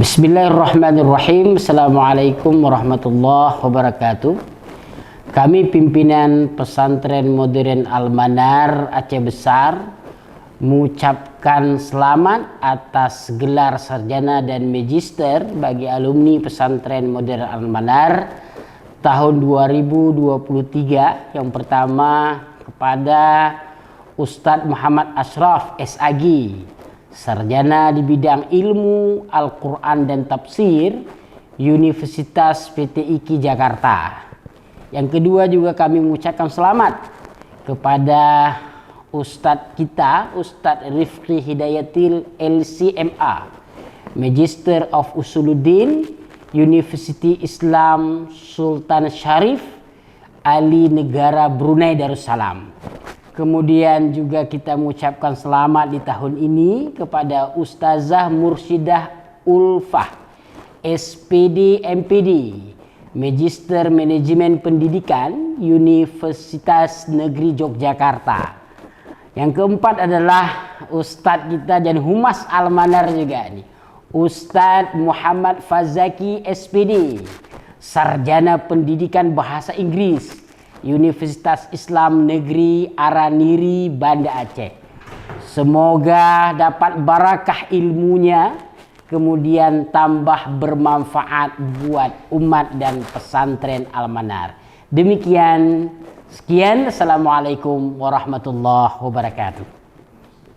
Bismillahirrahmanirrahim. Assalamualaikum warahmatullahi wabarakatuh. Kami pimpinan pesantren modern Al-Manar Aceh Besar mengucapkan selamat atas gelar sarjana dan magister bagi alumni pesantren modern Al-Manar tahun 2023. Yang pertama kepada Ustadz Muhammad Ashraf SAG, sarjana di bidang ilmu Al-Quran dan Tafsir, Universitas PTIQ Jakarta. Yang kedua juga kami mengucapkan selamat kepada Ustadz kita, Ustadz Rifqi Hidayatil LCMA, Magister of Usuluddin, University Islam Sultan Syarif, Ali Negara Brunei Darussalam. Kemudian juga kita mengucapkan selamat di tahun ini kepada Ustazah Mursyidah Ulfah, SPD MPD, Magister Manajemen Pendidikan, Universitas Negeri Yogyakarta. Yang keempat adalah Ustadz kita dan Humas Al-Manar juga nih, Ustadz Muhammad Fazaki SPD, Sarjana Pendidikan Bahasa Inggris, Universitas Islam Negeri Araniri, Banda Aceh. Semoga dapat barakah ilmunya, kemudian tambah bermanfaat buat umat dan pesantren Al-Manar. Demikian, sekian. Assalamualaikum warahmatullahi wabarakatuh.